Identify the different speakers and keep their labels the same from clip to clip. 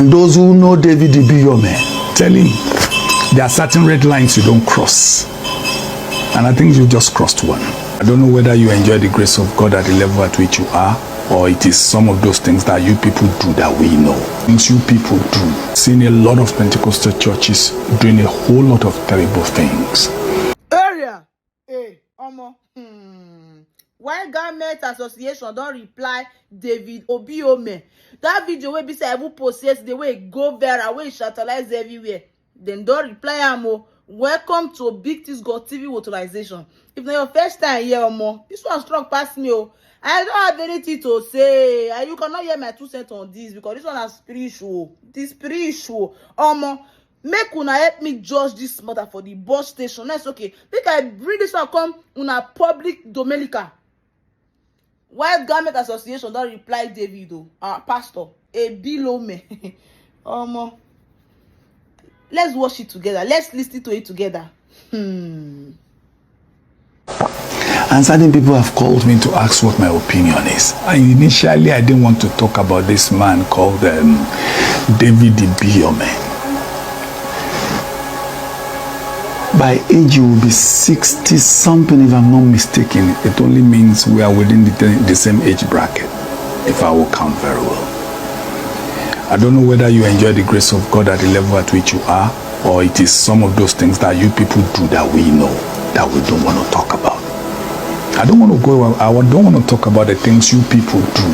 Speaker 1: And those who know David Ibiyeomie, tell him there are certain red lines you don't cross. And I think you just crossed one. I don't know whether you enjoy the grace of God at the level at which you are, or it is some of those things that you people do that we know. Things you people do. Seen a lot of Pentecostal churches doing a whole lot of terrible things.
Speaker 2: Area, hey, Omo. White Garment Association don't reply David Ibiyeomie. That video wey be say I post yesterday, wey go viral, wey shatterize everywhere. Then don't reply am. Welcome to Big Things God TV authorization. If not your first time here, Omo, this one strong past me. I don't have anything to say. And you cannot hear my 2 cents on this because this one is spiritual. This spiritual. Omo, make una help me judge this matter for the bus station. That's okay. Make I bring this one come una public dominica. White Garment Association don't reply David, Pastor Ibiyeomie. Omo, let's watch it together. Let's listen to it together. And
Speaker 1: certain people have called me to ask what my opinion is. Initially, I didn't want to talk about this man called David Ibiyeomie. By age, you will be 60 something, if I'm not mistaken. It only means we are within the same age bracket, if I will count very well. I don't know whether you enjoy the grace of God at the level at which you are, or it is some of those things that you people do that we know, that we don't want to talk about. I don't want to talk about the things you people do.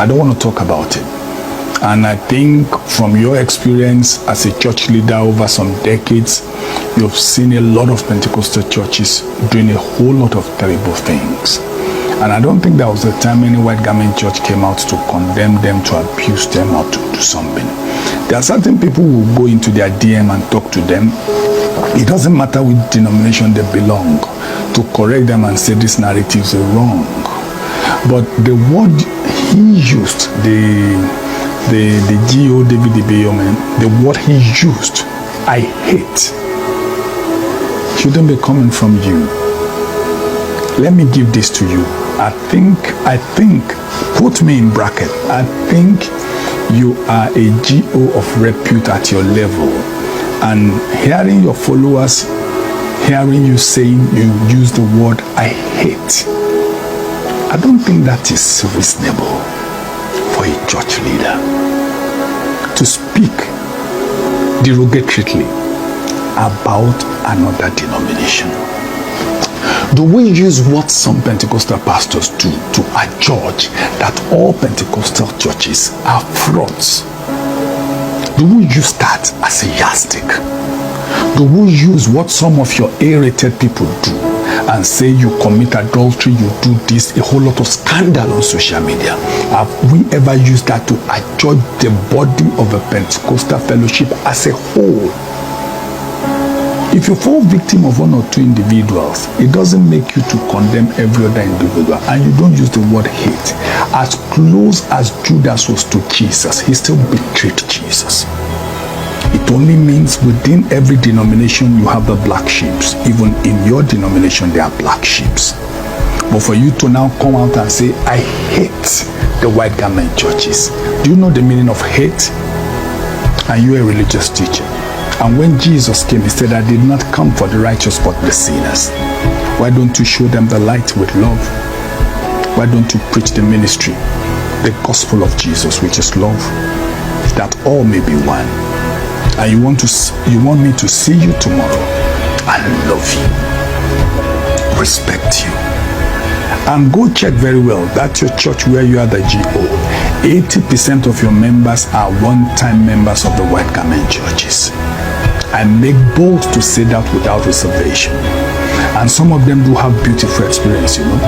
Speaker 1: I don't want to talk about it. And I think from your experience as a church leader over some decades, you've seen a lot of Pentecostal churches doing a whole lot of terrible things. And I don't think that was the time any White Garment church came out to condemn them, to abuse them, or to do something. There are certain people who go into their DM and talk to them. It doesn't matter which denomination they belong, to correct them and say these narratives are wrong. But the word he used, the GO David Ibiyeomie, the word he used, I hate, shouldn't be coming from you. Let me give this to you. I think, put me in bracket, I think you are a GO of repute at your level. And hearing your followers, hearing you saying you use the word I hate, I don't think that is reasonable for a church leader to speak derogatorily about another denomination. Do we use what some Pentecostal pastors do to adjudge that all Pentecostal churches are frauds? Do we use that as a yardstick? Do we use what some of your A-rated people do and say you commit adultery, you do this, a whole lot of scandal on social media? Have we ever used that to adjudge the body of a Pentecostal fellowship as a whole? If you fall victim of one or two individuals, it doesn't make you to condemn every other individual, and you don't use the word hate. As close as Judas was to Jesus, he still betrayed Jesus. It only means within every denomination you have the black sheep. Even in your denomination there are black sheep. But for you to now come out and say, I hate the White Garment churches. Do you know the meaning of hate? Are you a religious teacher? And when Jesus came, he said, I did not come for the righteous but the sinners. Why don't you show them the light with love? Why don't you preach the ministry, the gospel of Jesus, which is love, that all may be one? And you want me to see you tomorrow and love you, respect you. And go check very well, that's your church where you are the GO. 80% of your members are one-time members of the White Garment churches. I make bold to say that without reservation. And some of them do have beautiful experience, you know.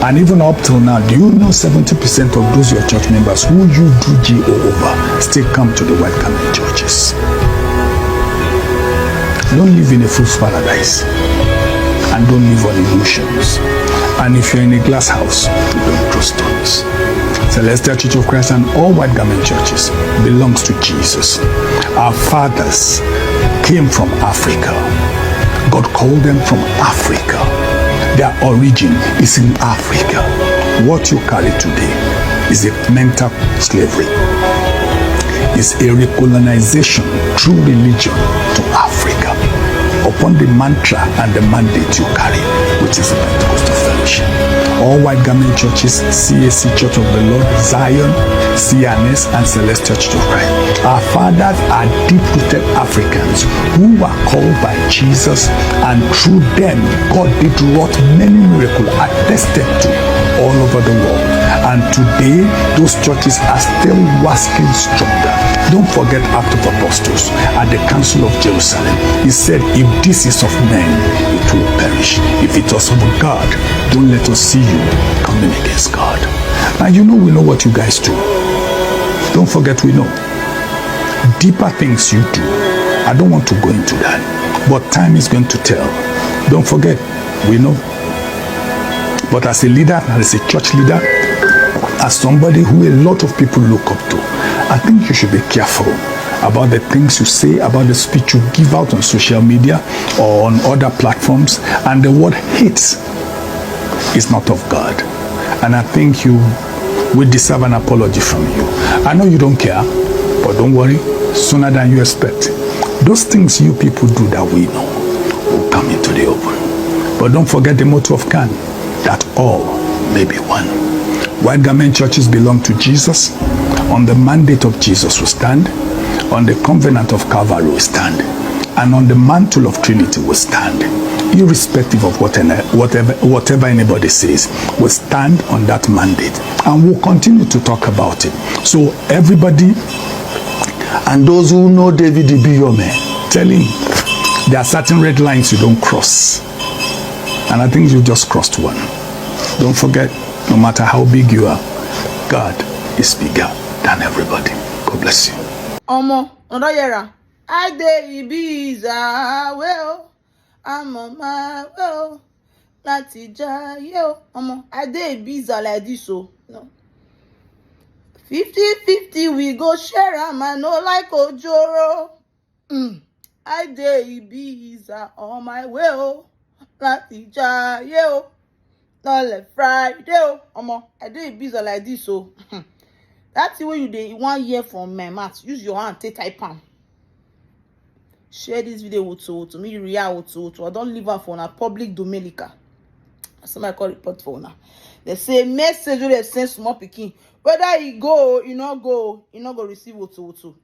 Speaker 1: And even up till now, do you know 70% of those your church members who you do GO over still come to the White Garment churches? Don't live in a fool's paradise. And don't live on illusions. And if you're in a glass house, don't throw stones. Celestial Church of Christ and all White Garment churches belongs to Jesus. Our fathers came from Africa. God called them from Africa. Their origin is in Africa. What you carry today is a mental slavery. is a recolonization through religion to Africa upon the mantra and the mandate you carry, which is the Pentecostal fellowship. All white garment churches, CAC Church of the Lord, Zion, CNS, and Celestial Church of Christ. Our fathers are deep-rooted Africans who were called by Jesus, and through them, God did wrought many miracles attested to all over the world. And today, those churches are still waxing stronger. Don't forget Acts of Apostles at the Council of Jerusalem. He said, if this is of men, it will perish. If it was of God, don't let us see you coming against God. Now, we know what you guys do. Don't forget, we know. Deeper things you do. I don't want to go into that. But time is going to tell. Don't forget, we know. But as a leader, as a church leader, as somebody who a lot of people look up to, I think you should be careful about the things you say, about the speech you give out on social media or on other platforms. And the word hate is not of God. And I think you will deserve an apology from you. I know you don't care, but don't worry, sooner than you expect. Those things you people do that we know will come into the open. But don't forget the motto of Khan, that all may be one. White garment churches belong to Jesus. On the mandate of Jesus we stand. On the covenant of Calvary we stand. And on the mantle of Trinity we stand. Irrespective of whatever anybody says, we stand on that mandate. And we'll continue to talk about it. So everybody, and those who know David Ibiyeomie, tell him there are certain red lines you don't cross. And I think you just crossed one. Don't forget, no matter how big you are, God is bigger than everybody. God bless you.
Speaker 2: I dey Ibiza, well, I'm on my way, láti jayé, I dey Ibiza like this, so no. 50-50 we go share am, I no like ojoro. I dey Ibiza on my way, láti jayé, lọ́lẹ̀ Friday, I dey Ibiza like this, so that's the way you dey 1 year from my mouth. Use your hand, take type am. Share this video with to me react to. I don't leave her for a public domain. Somebody call report for now. They say message they send small pikin. Whether he go, you not go receive to.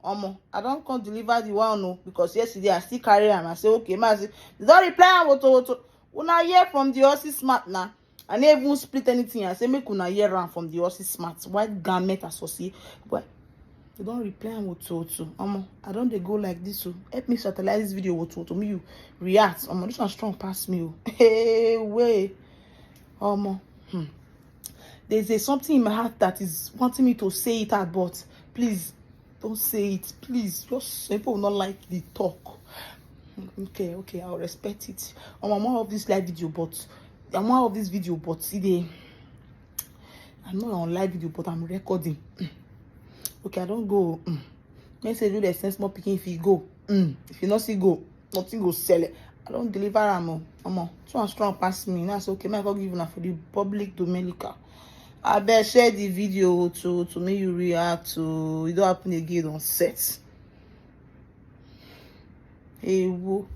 Speaker 2: I don't come deliver the one no, because yesterday I still carry am. I say okay, mazi. They don't reply to. Una hear from the Aussie Smart now. I never even split anything. I say make una hear am from the Aussie Smart. White garment associate. But they don't reply to. I don't they go like this. So help me satellite this video to me you react. This one strong past me. Hey way. There's something in my heart that is wanting me to say it out, but please don't say it. Please, just people will not like the talk. Okay, I'll respect it. I'm more of this live video, but I'm not on live video, but I'm recording. Okay, I don't go. Message you the sense more picking if you go. If you not see go, nothing go sell it. I don't deliver ammo. So strong past me. That's okay. I go give you for the public domain. I better share the video to make you react to. It don't happen again on set. Hey, whoa.